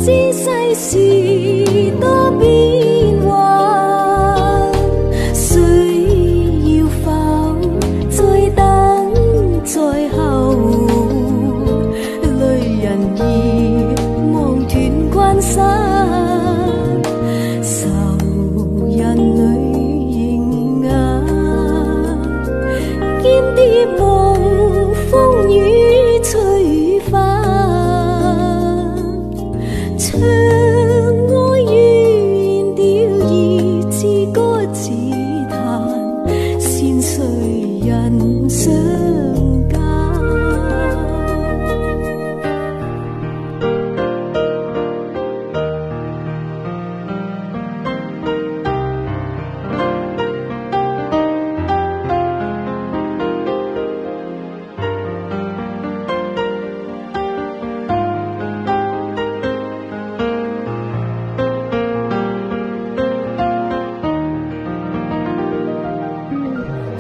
知世事多變幻，誰要否再等再候？淚人已望斷關山，愁人淚凝眼，兼啲夢風雨吹翻。唱哀怨調兒自歌自彈，羨誰人相間？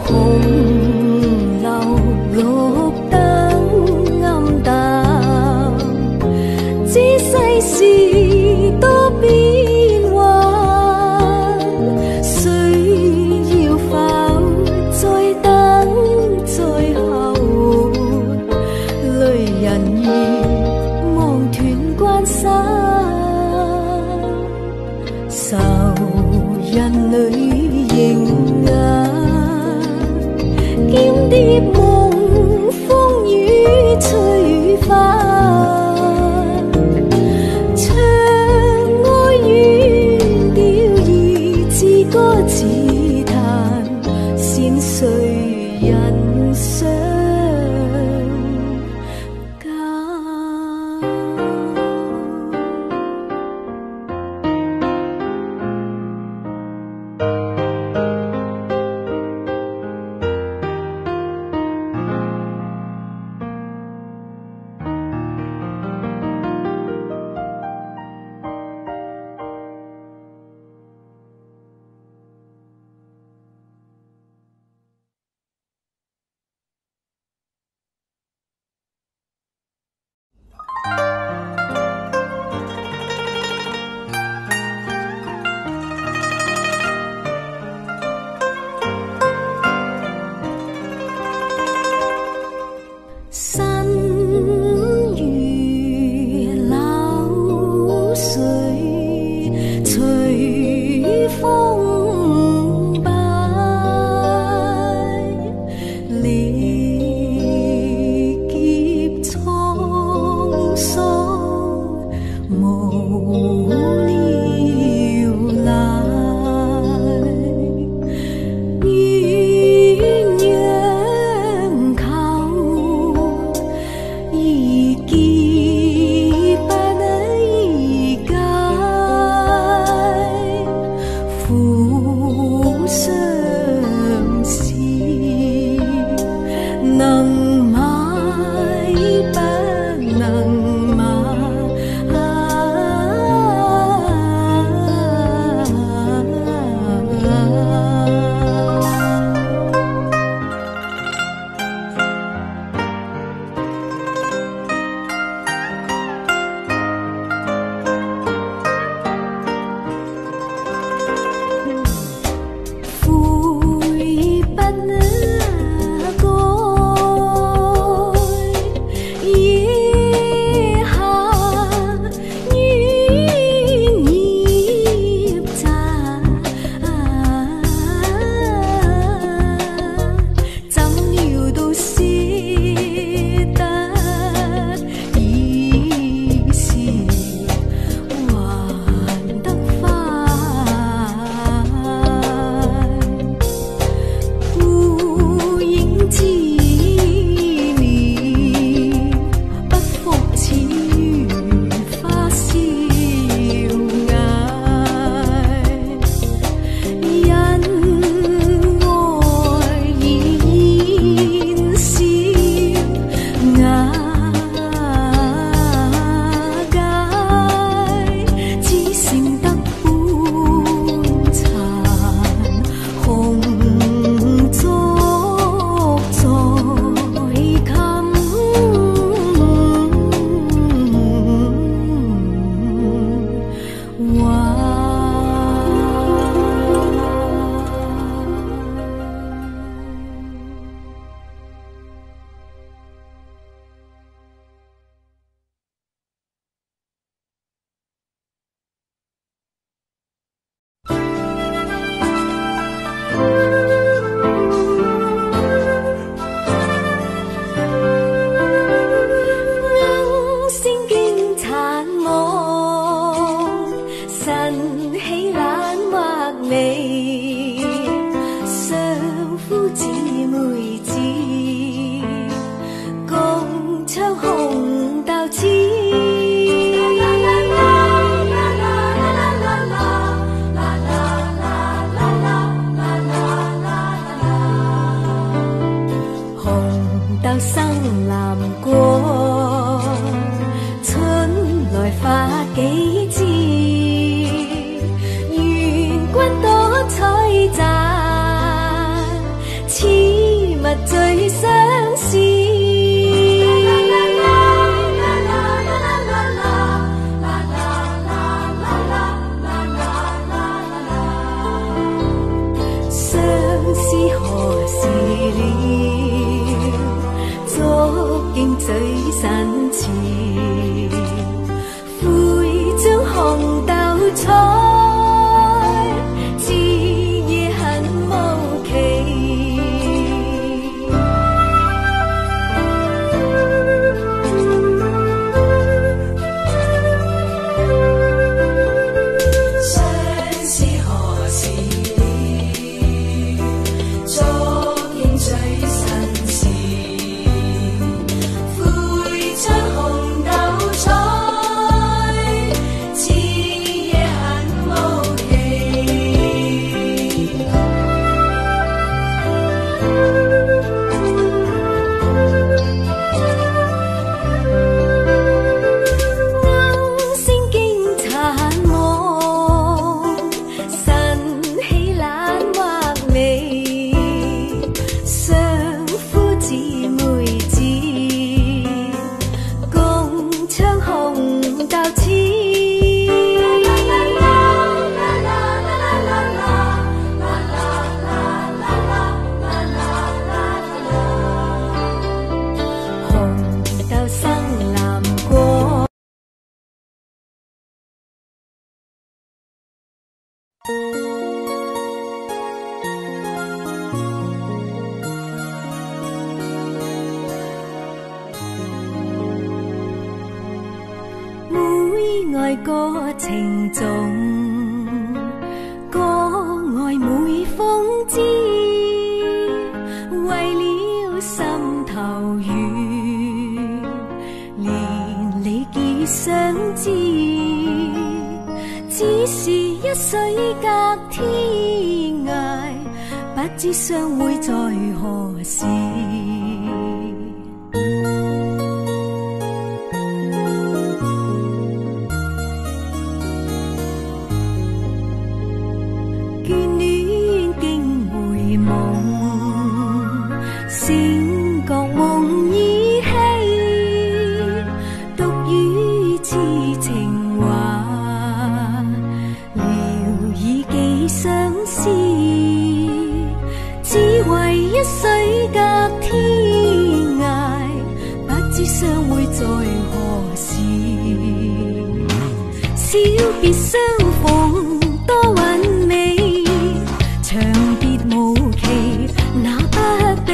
紅樓綠燈暗淡，知世事多變幻，誰要否再等再候？淚人已望斷關山，愁人淚凝眼，兼啲夢風雨吹翻，唱哀怨調兒自歌自彈，羨誰人相間？山如流水，隨風擺，歷劫滄桑無聊賴。能買不能買，最相思。相思何时了？足径最新潮。悔将红豆采。爱歌情重，歌爱每风姿，为了心头雨，连理结相知，只是一水隔天涯，不知相会在何时。水隔天涯，不知相會在何時。小別相逢多韻味，長別無期那不比。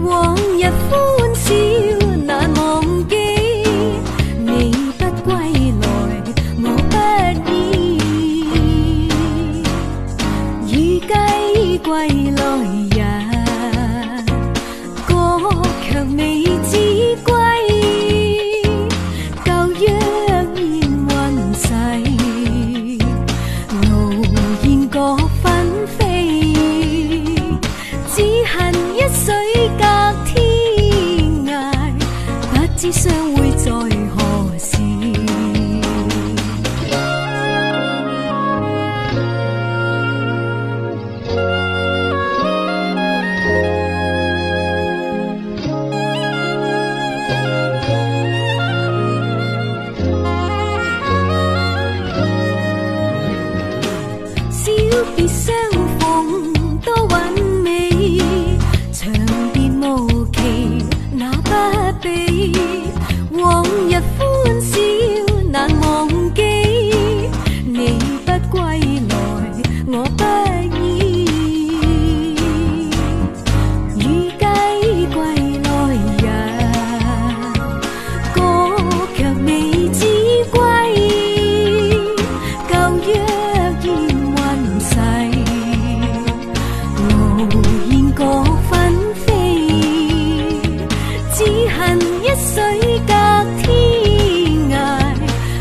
往日歡笑難忘記，你不歸來我不依。雨雞歸來相會在何時？小別相逢多韻味，長別無期那不比。往日歡笑難忘記，你不歸來我不依。雨雞歸來日，歌卻未知歸。舊約現雲逝，無言各紛飛，只恨一水隔天涯，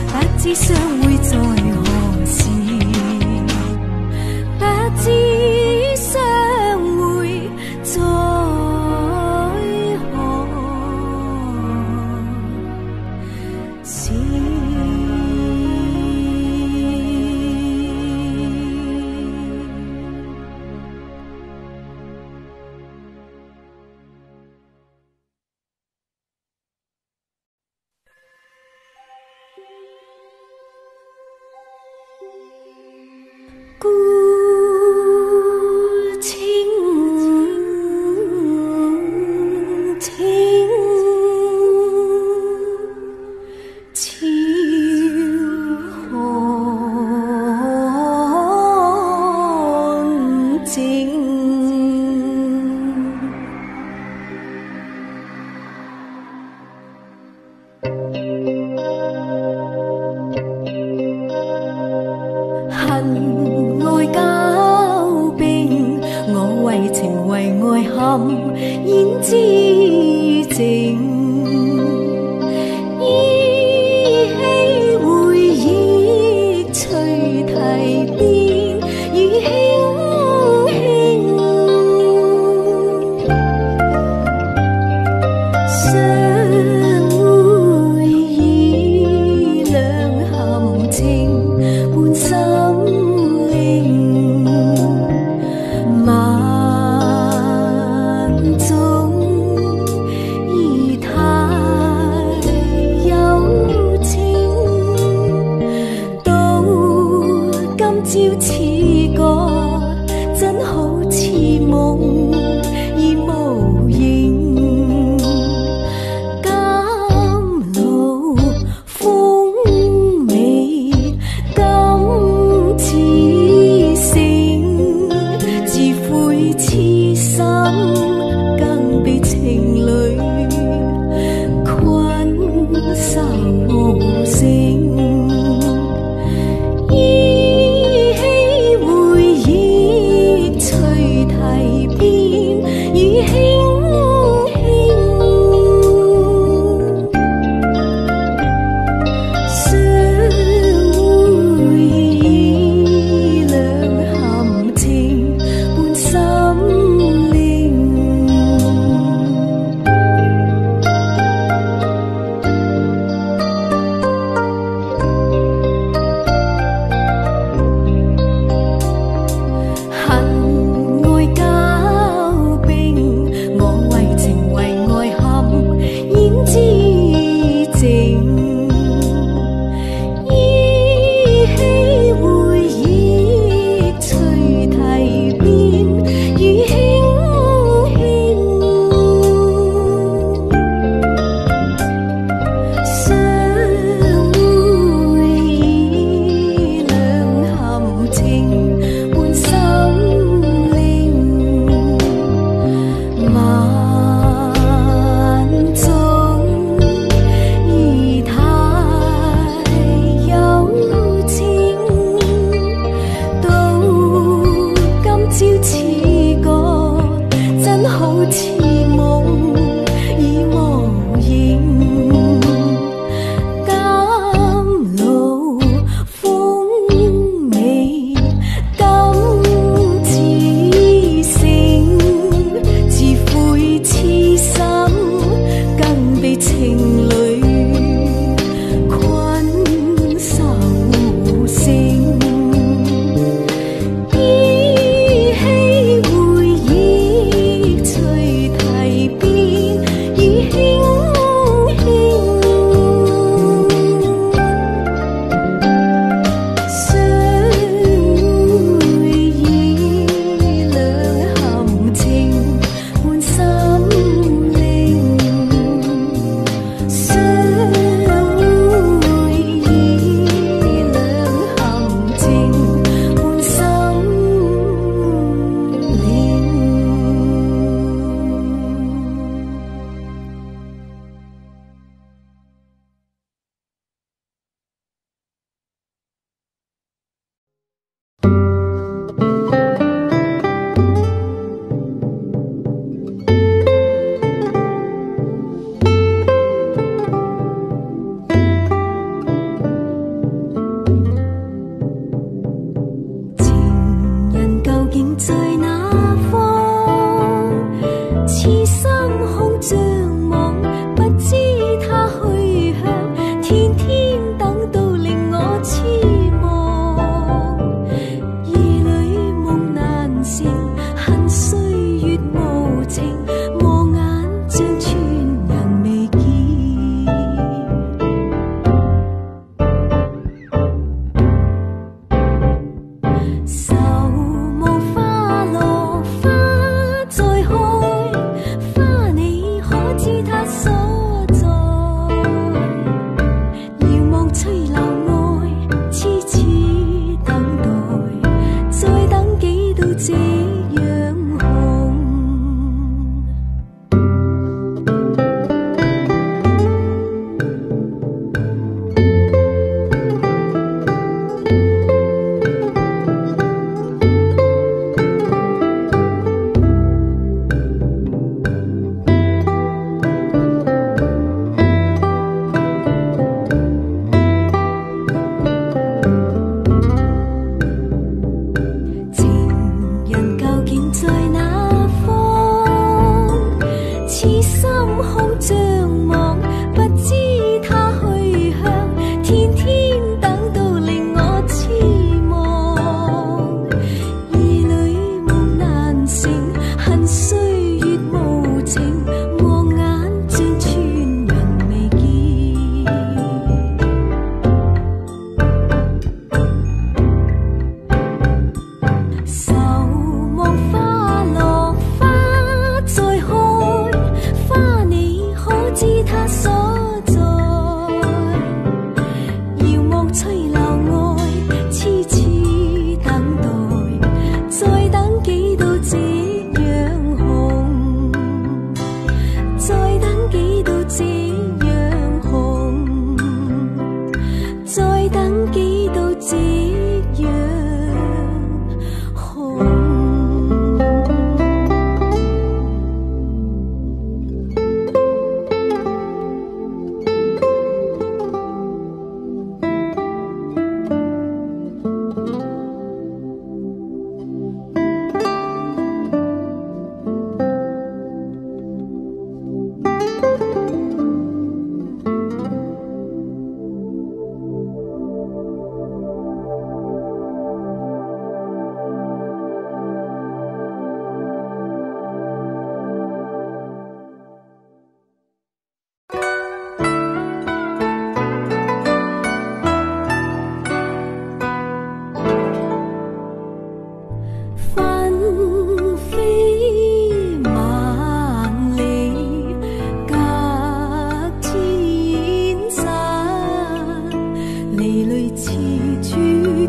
不知相會在何時，不知相會在何時。孤清清，秋风静。恨愛交冰，我為情為愛陷胭脂情，依稀回憶隨提電雨輕輕，相會已兩含情伴心。萬種意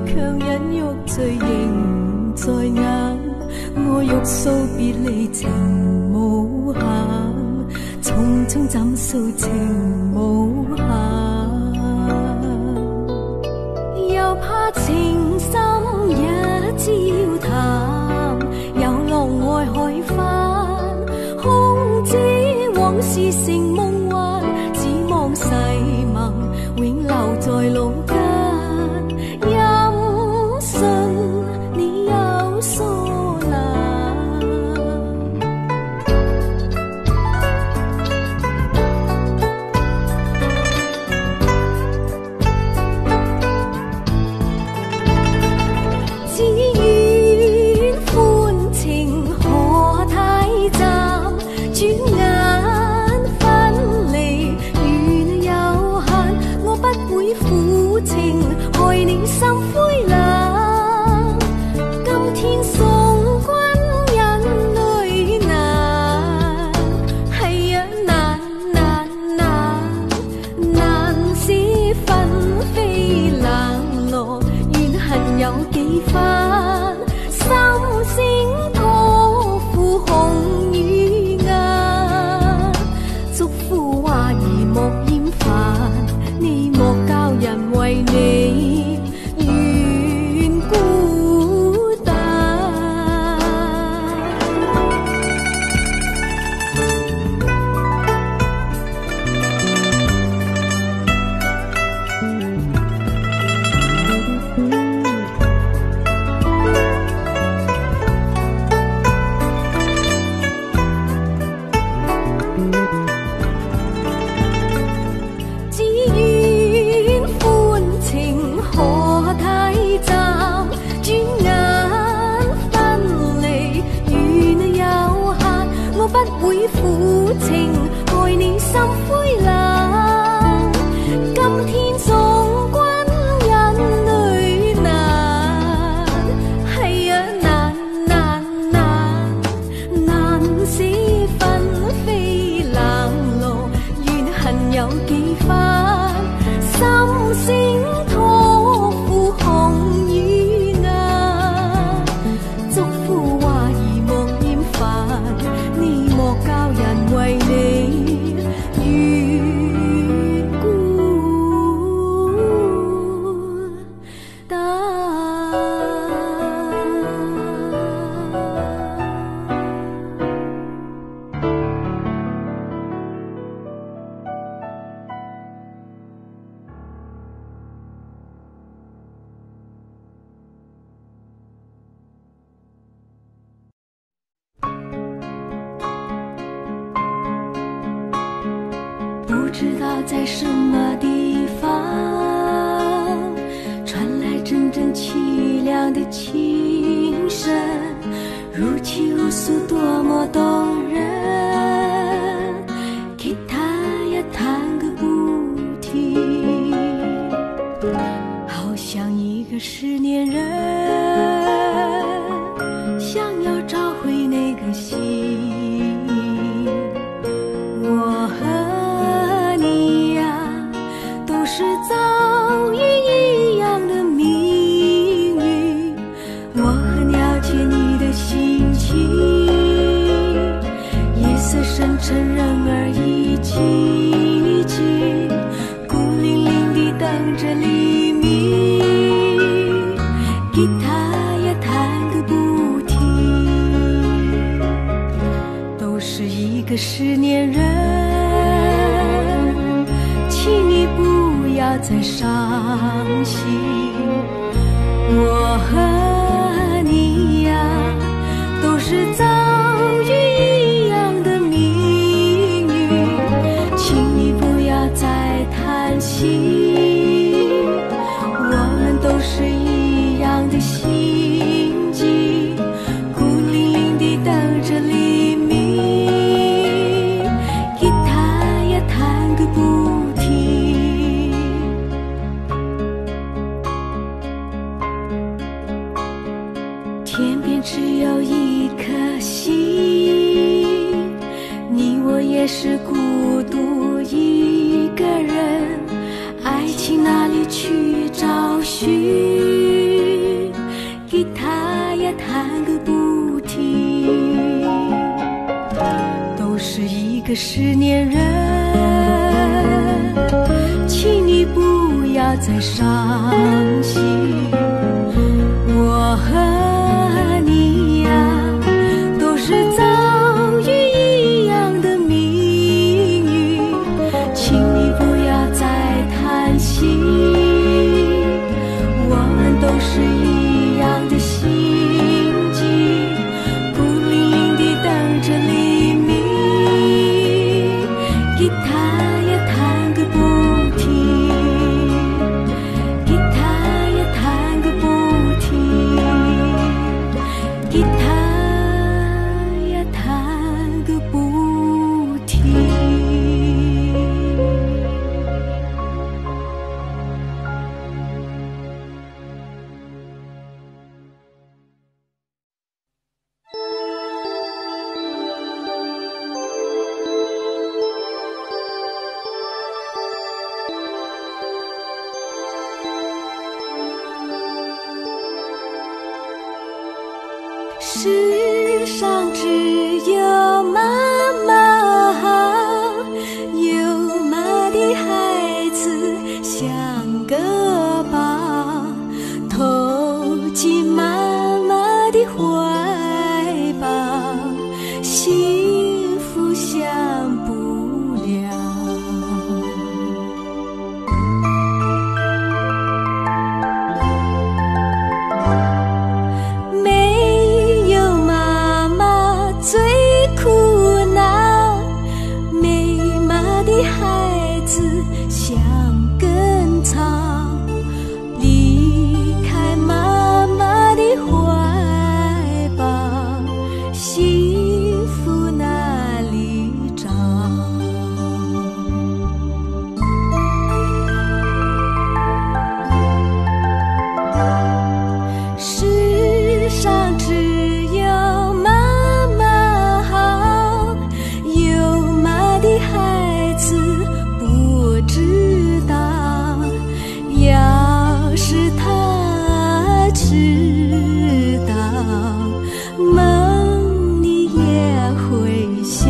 強忍欲醉仍在眼，我欲訴別離情無限，匆匆怎訴情無限，又怕情深一朝淡，有浪愛海翻，空知往事成夢幻，只望誓盟永留在腦間，任信你有疏懶，只願歡情可太暫，轉眼分離緣有限，我不會負情害你心灰冷，今天送君眼淚難，係啊難難難難捨分飛冷落，怨恨有幾番，心聲托付紅與顏，祝福話兒莫厭煩，你莫教人為你願孤單。只願歡情可太暫，轉眼分離緣有限，我不會負情害你心灰冷，今天送君眼淚難，係啊難難難難捨分飛冷落，怨恨有幾番，心聲托付紅與顏，祝福話兒莫厭煩，你莫教人為你願孤單。不知道在什麼地方傳來陣陣淒涼的琴聲，如泣如訴多麼動人，吉他也彈個不停，好像一個失戀人想要找回那個心，我和你呀都是遭遇一樣的命運，我很了解你的心情，夜色深沉人兒已寂靜，孤零零地等着黎明，吉他也彈個不停，都是一個失戀人，請你不要再傷心，我和你呀都是遭遇一樣的命運，請你不要再嘆息，我們都是一樣的心境，孤零零地等着黎明，吉他也彈個不停，天邊只有一顆星，你我也是孤獨一個人，愛情哪裡去找尋？个失恋人，请你不要再伤心。我和你呀，都是遭遇一样的命运，请你不要再叹息。我们都是一样的心境，孤零零地等着黎明。吉他呀弹个不停，吉他呀弹个不停，吉他呀弹个不停。世上只有妈妈好，有妈的孩子像个宝，投进妈妈的怀抱，幸福享不了。像根草，离开妈妈的怀抱，幸福哪里找？世上只有妈妈好，有妈的孩子不知道，要是他知道，梦里也会笑。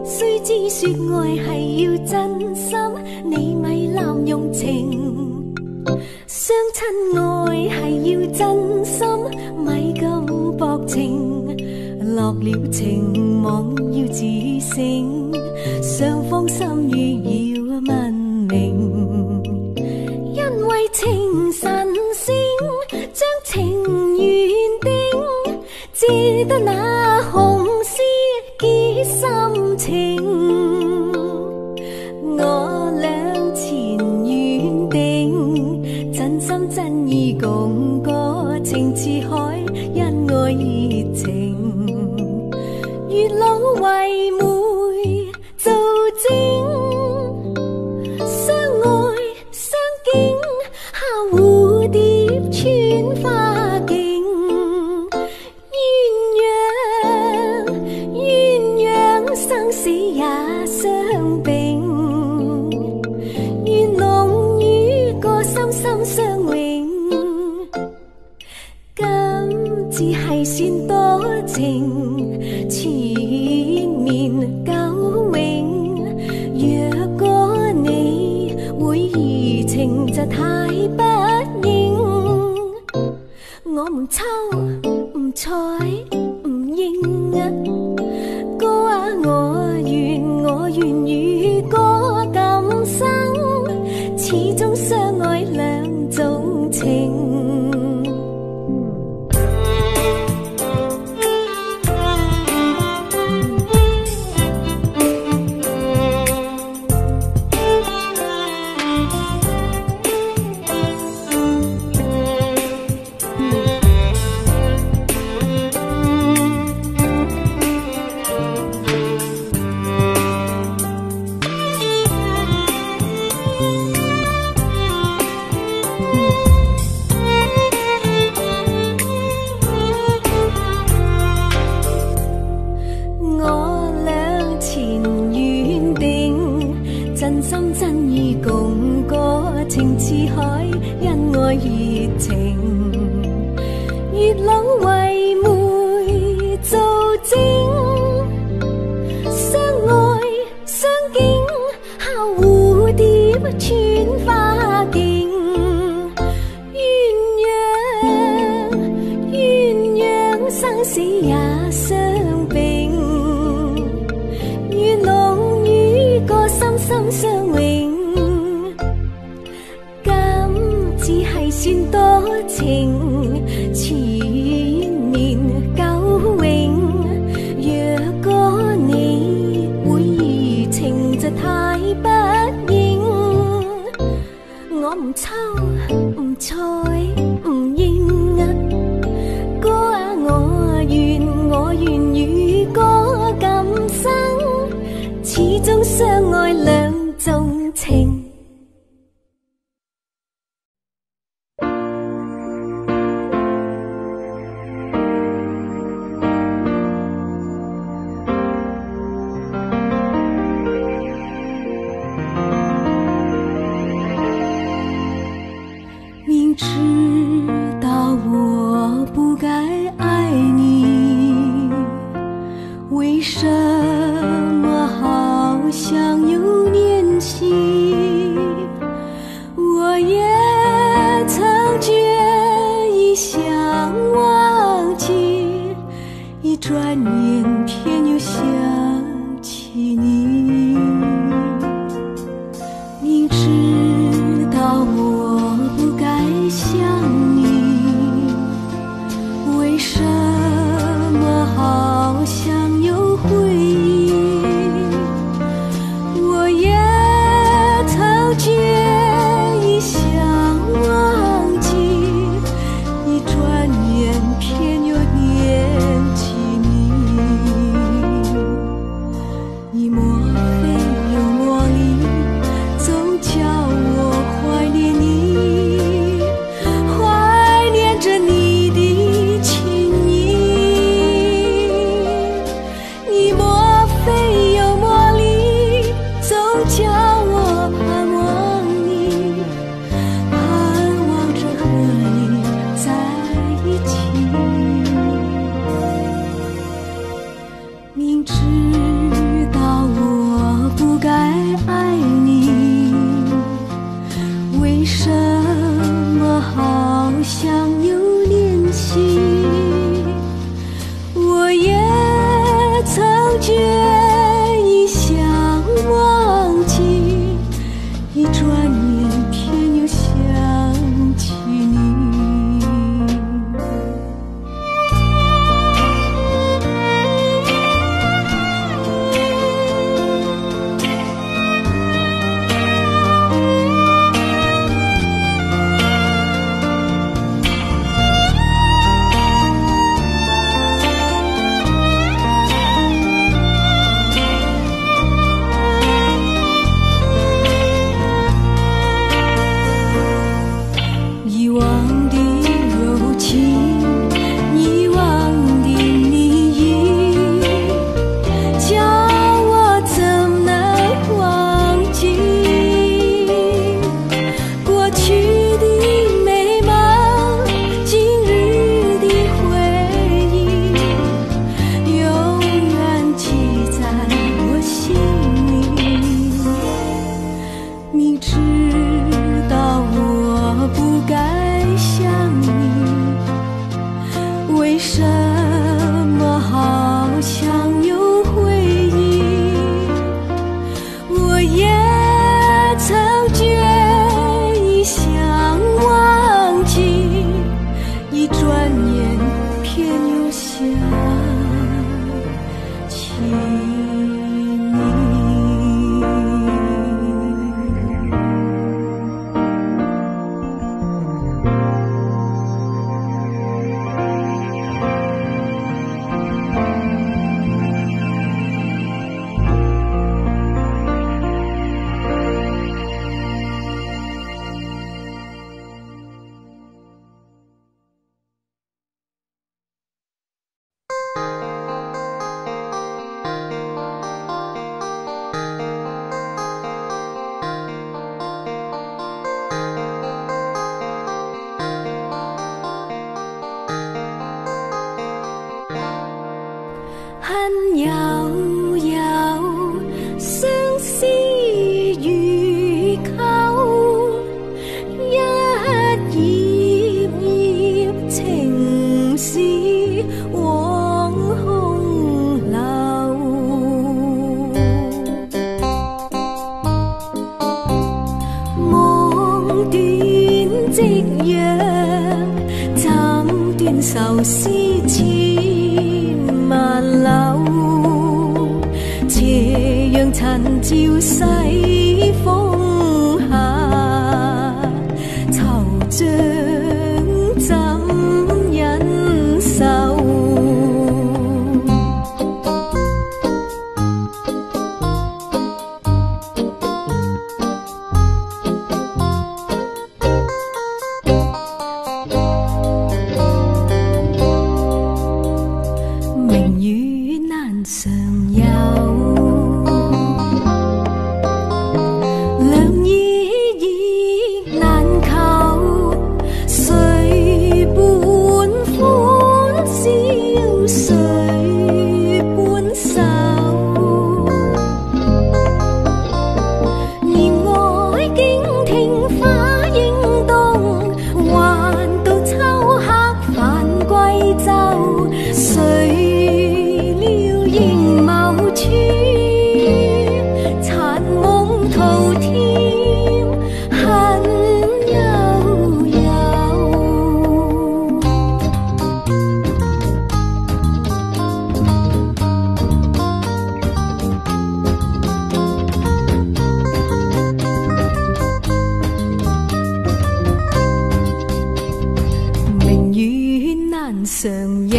虽知说爱系要真心，你咪滥用情。相亲爱系要真心，咪咁薄情。落了情網要自省，雙方心意要問明。因為情神聖，將情緣定，只得那紅絲結心情。我倆前緣定，真心真意共過，情似海，因愛熱情。月老為媒做證，相愛相敬，下蝴蝶穿花徑。鴛鴦生死也相並，只系算多情，缠绵久永。若果你会移情，就太不应。我们抽唔睬唔应啊，歌啊我愿与歌今生，始终相爱两种情。真心真意共歌，情似海，因爱热情。月老为媒做证，相爱相敬，效蝴蝶穿花径。鸳鸯生死也相并。愿龙与歌心心相永，今只系算多情，缠绵久永。若果你会移情，就太不应。我唔抽唔睬唔应啊，歌啊我愿与歌今生，始终相爱两种情。明知道我不该爱你，为什么好像有念起？我也曾决意想忘记，一转眼偏又想起你。明知道我不该想你，为什么好像有回忆？我也曾决意想忘记，一转眼偏又念起你。你莫非有魔力，总叫我怀念你，怀念着你的情意。你莫非有魔力，总叫我盼望你，盼望着和你在一起。恨悠悠，相思如钩，一页页情诗往空流。望断夕阳，斩断愁丝千万缕，斜阳残照西风下，惆怅怎忍受？明与难常有，良医亦难求，谁伴欢笑，谁伴愁？念爱竟听花应动，还到秋黑返归舟，谁料应某处，残梦途添恨悠悠。明与难常有，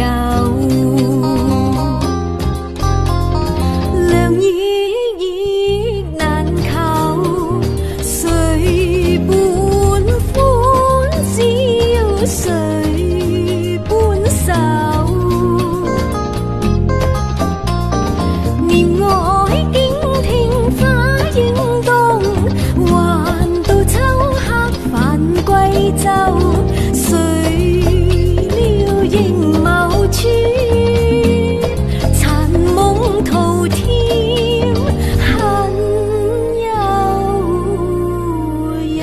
良医亦难求，谁伴欢笑，谁伴愁？念爱竟听花应动，还到秋黑返归舟，谁料应某处，残梦途添恨悠悠。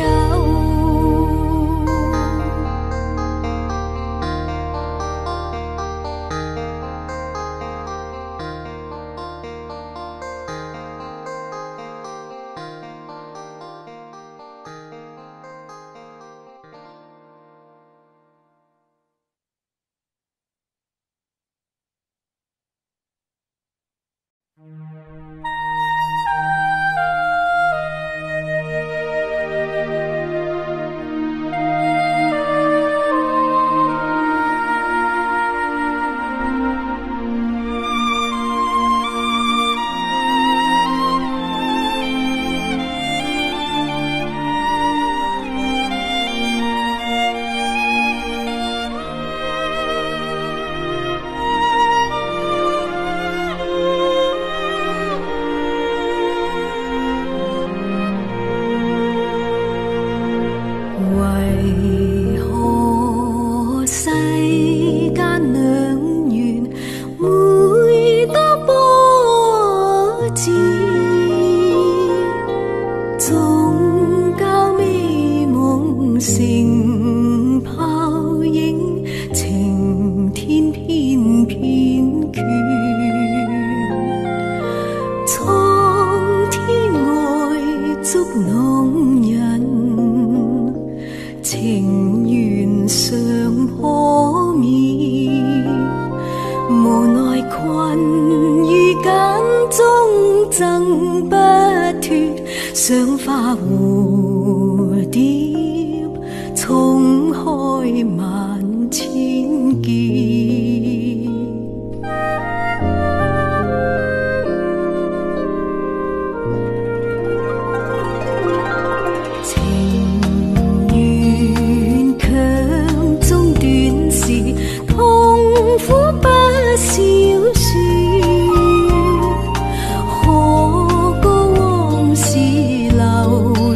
为何世间两缘会多波折，终交美梦成泡影，情天偏偏缺。苍天外捉弄人，情缘尚可免，无奈困于间中挣不脱，想化蝴蝶，冲开万千结。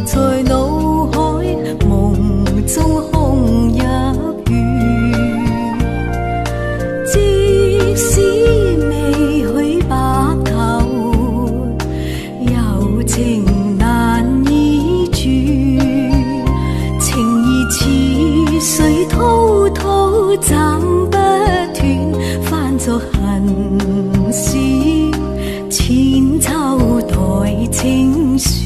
在作恨事，千秋代情书。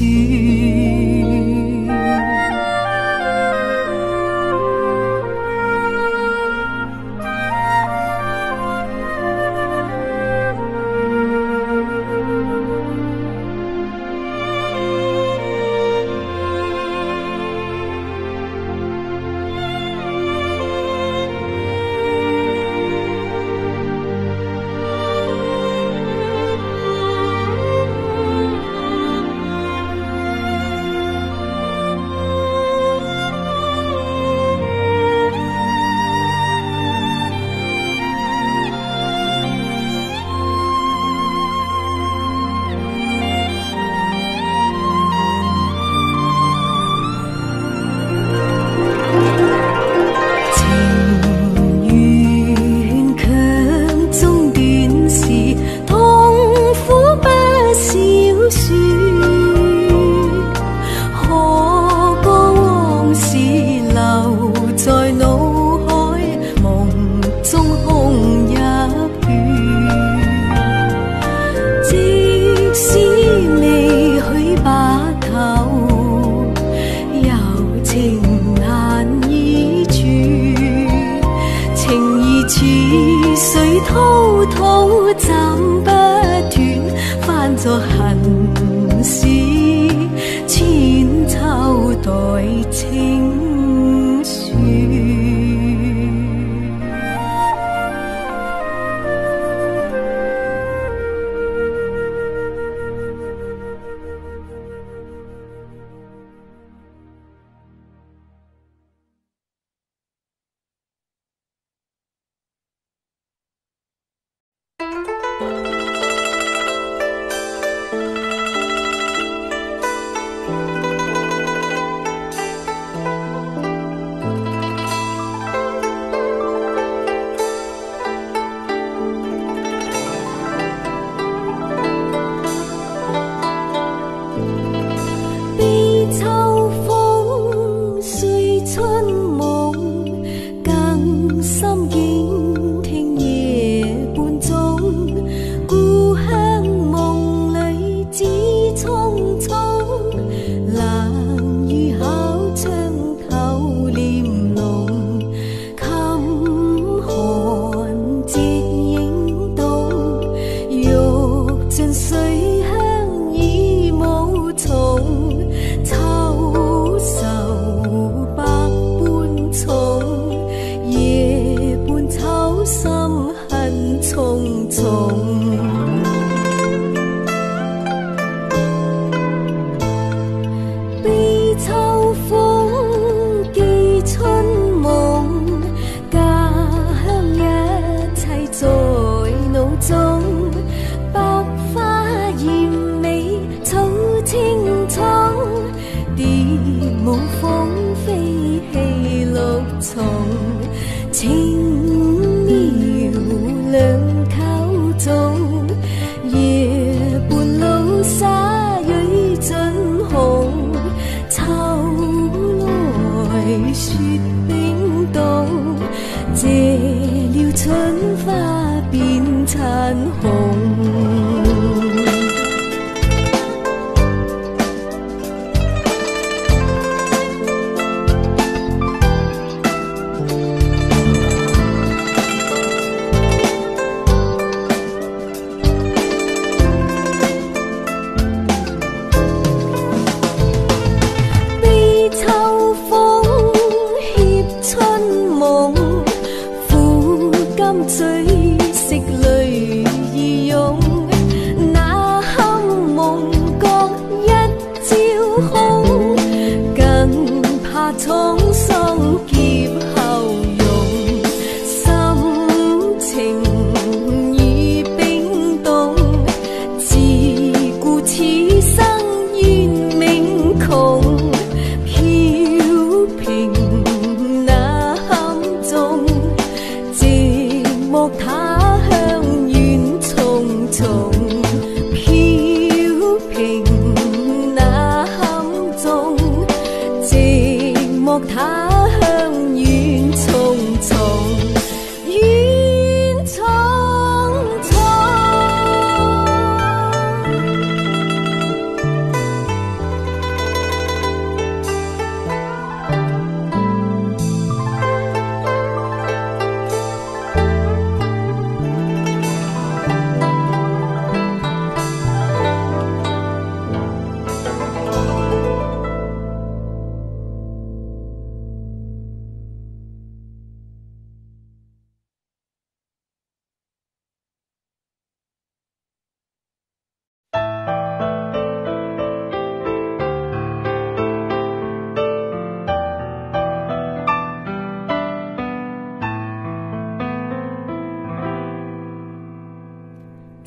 他鄉。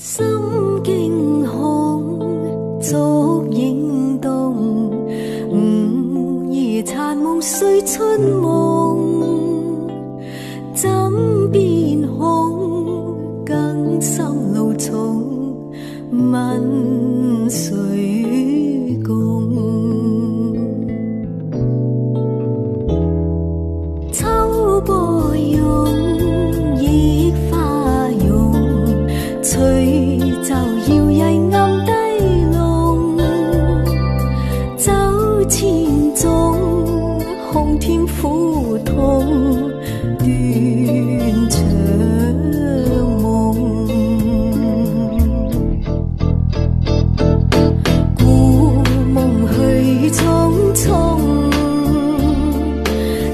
心驚恐，燭影動，午夜殘夢睡春夢，枕邊空，更深路重，問誰共？秋波湧，億花湧，隨就搖曳暗低籠，酒千種，紅甜苦痛，斷腸夢。故夢去匆匆，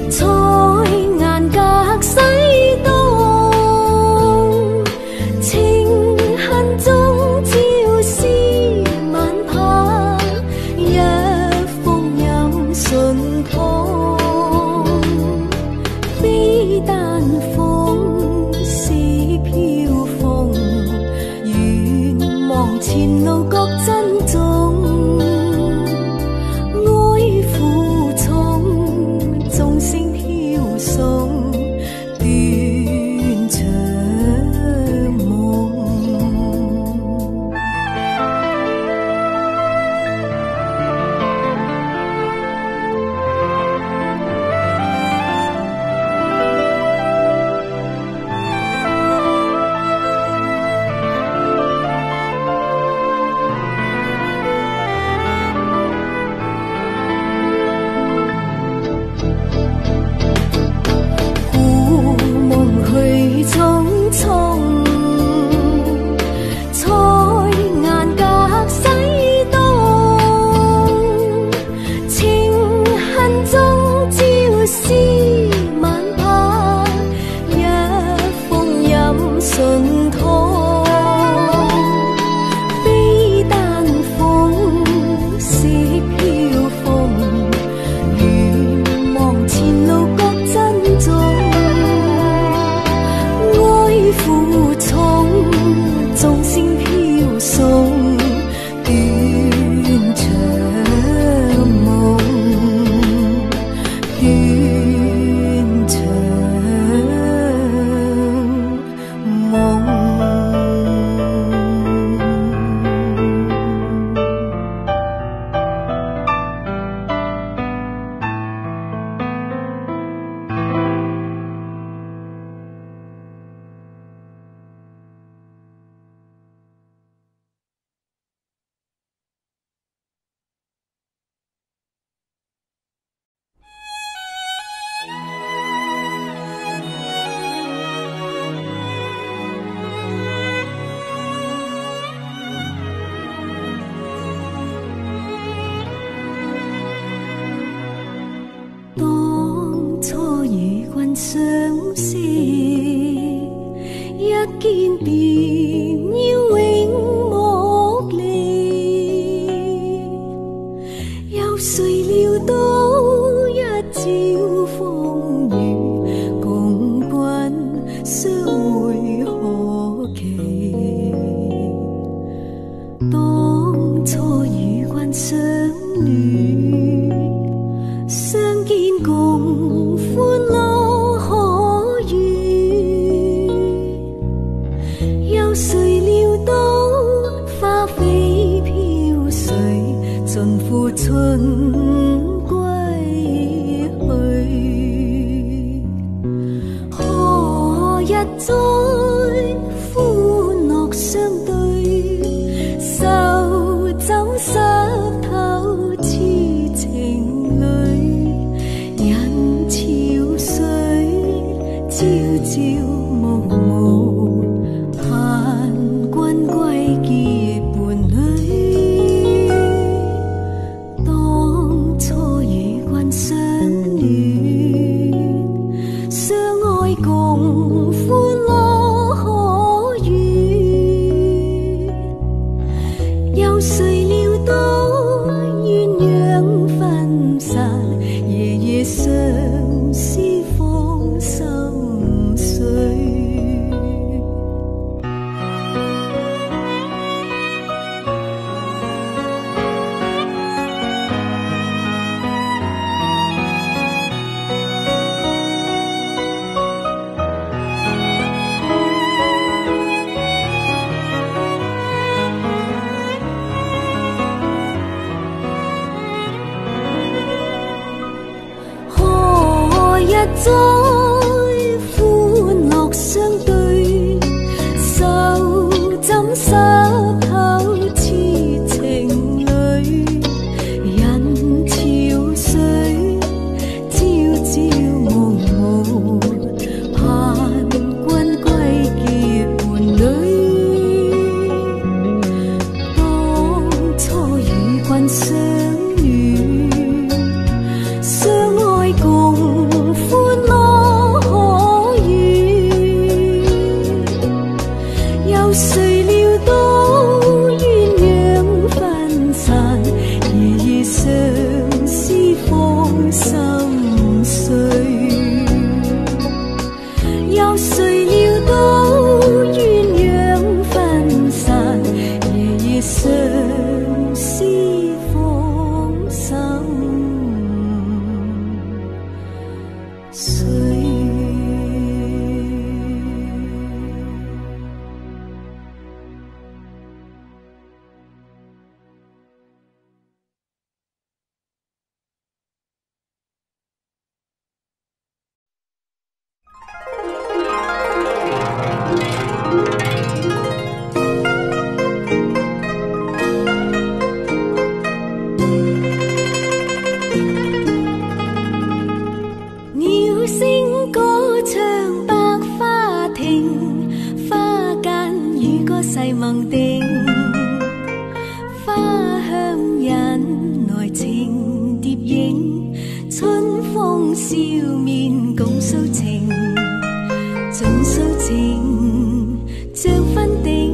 彩顏隔西東，情恨中朝思晚盼，一封飲信湯，飛丹鳳似飄風，願望前路各珍重，愛負重，眾聲飄送，斷腸夢。故夢去匆匆，彩顏隔西東，情恨中朝思晚盼，一封飲信湯，飛丹鳳似飄風，願望前路各珍重，愛負重，眾聲飄送，斷腸夢，斷腸夢。當初與君相識，一見便要永莫離，又誰料到一朝風雨，共君相會可期。當初與君相戀，相見共歡樂可遇，又誰料到花飛飄碎，盡付春歸去。何日再歡樂相對，愁酒濕透痴情淚，人潮水朝朝暮暮，盼君歸結伴侶。當初與君相戀，相愛共歡樂谁料到鸳鸯分散，夜夜相思放心碎。又谁料到鸳鸯分散，夜夜相思放心碎。鸟聲歌唱百花亭，花間與歌細盟定。花香引來情蝶影，春風笑面共訴情。盡訴情像分定，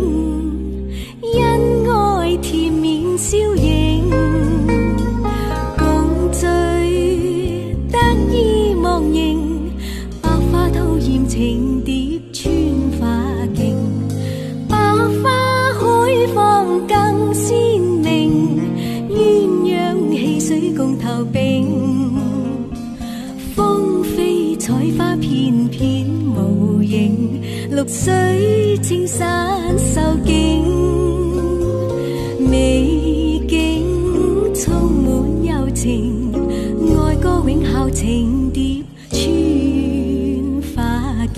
恩愛甜面笑影。共醉得意忘形，百花吐豔情蝶穿花徑。百花海放更鮮明，鴛鴦戲水共投並。風飛彩花片片無形，綠水青山秀景。美景充滿柔情，愛歌永效情蝶穿花徑。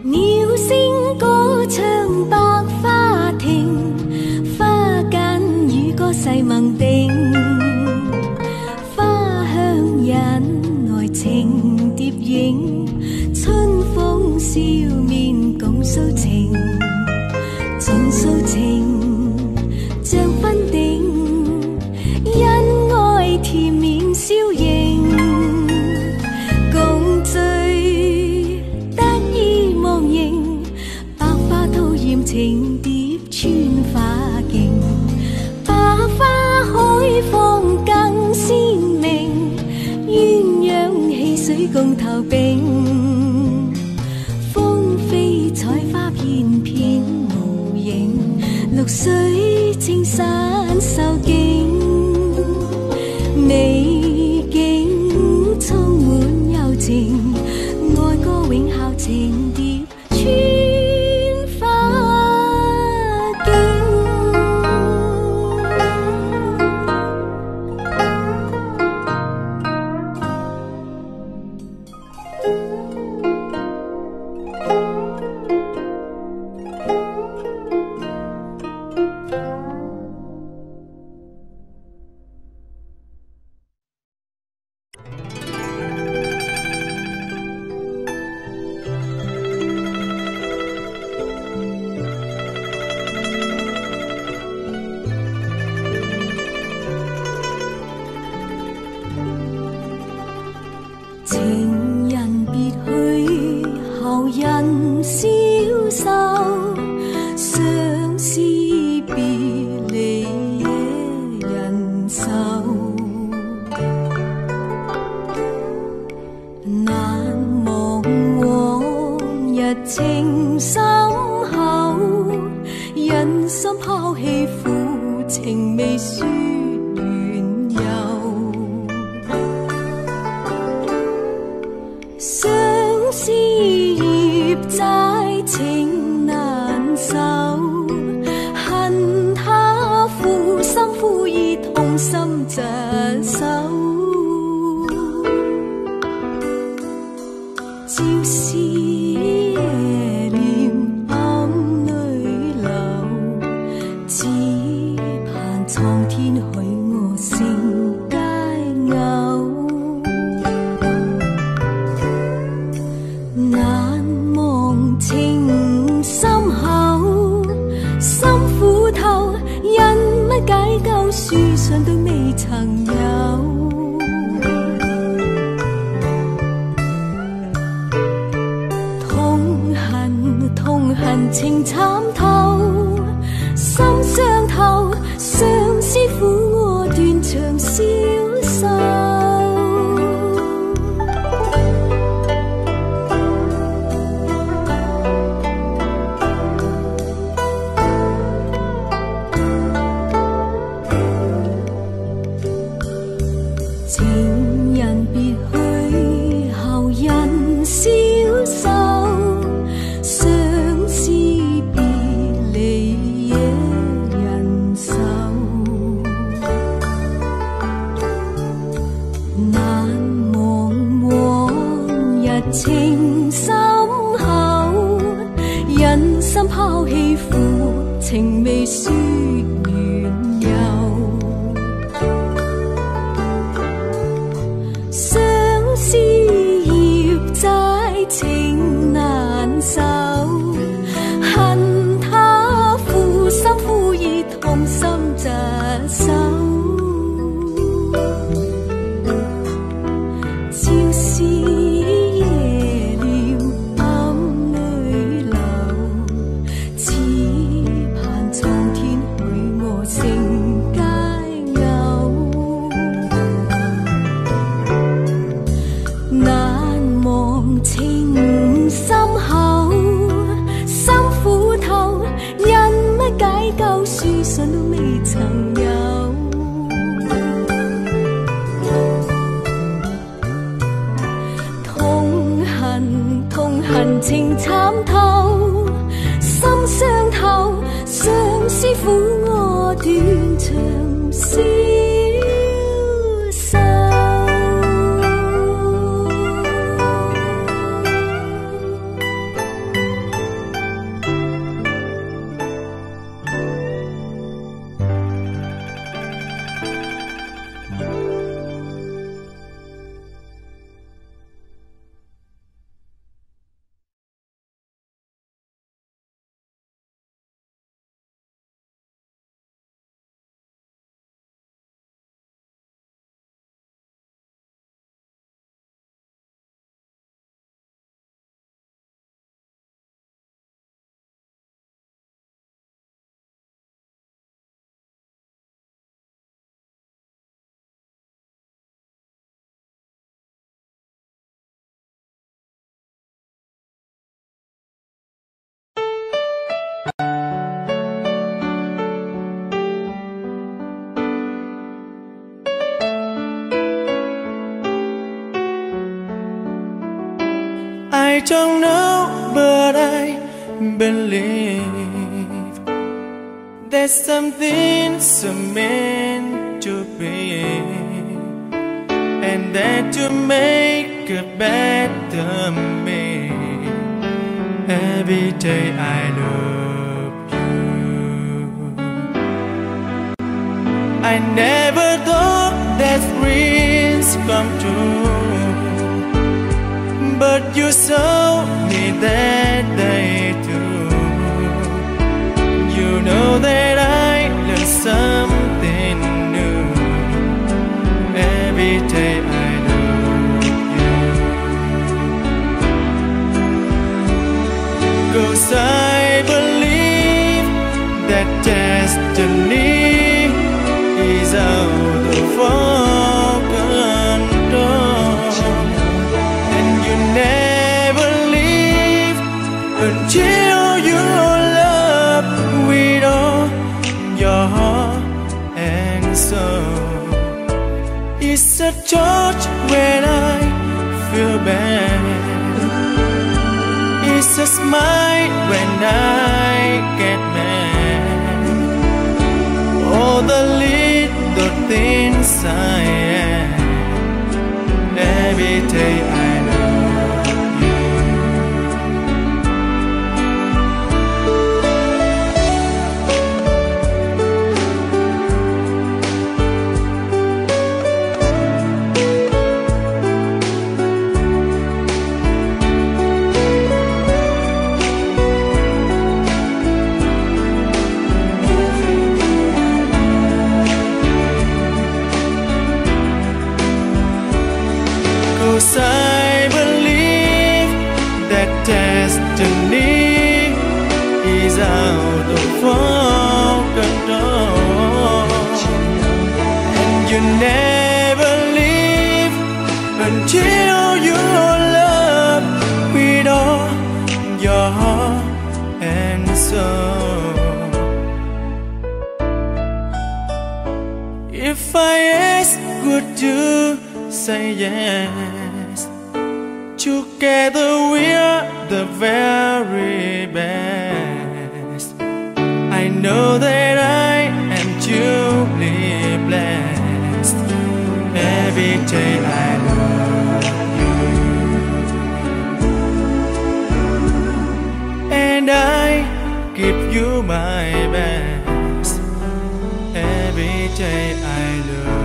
鳥聲歌唱百花亭，花間與歌細盟定。花香引來情蝶影，春風笑面共訴情。盡訴情像分定，恩愛甜面笑影。共醉得意忘形，百花吐豔情蝶穿花徑。百花海放更鮮明，鴛鴦戲水共投並。風飛彩花片片無形，綠水青山秀景。美景充滿柔情，愛歌永效情蝶穿花徑。情人別去後人消瘦，相思別離惹人愁。難忘往日情深厚，人心拋棄負情未說緣由。相思葉債情難守，恨他負心負意痛心疾首。朝思夜念暗淚情慘透，心傷透，相思苦我斷腸消受。情人別去後人消瘦，相思別離惹人愁。難忘往日情深厚，人心拋棄負，情未說緣由。相思孽債情難受，恨他負心苦意痛心疾首。朝思夜聊暗淚流，只盼蒼天許我成佳偶。難忘情深厚，心苦透，因乜解救書信都未曾有。痛恨情慘透，心傷透，相思苦我斷腸消受。I don't know, but I believe there's something so meant to be, and that to make a better me. Every day I love you. I never thought that dreams come true, but you saw me that day too. You know that I learned something new. Every day I love you. 'Cause I believe that destiny is out of our control, and you never leave until you love with all your heart and soul. It's a touch when I feel bad, it's a smile when I get mad. All the little things I am. Every day I love you. Cause I out of all control. And you never leave until your love with all your heart and soul. If I ask, would you say yes? Together we're the very best. I know that I am truly blessed. Every day I love you, and I give you my best. Every day I love you.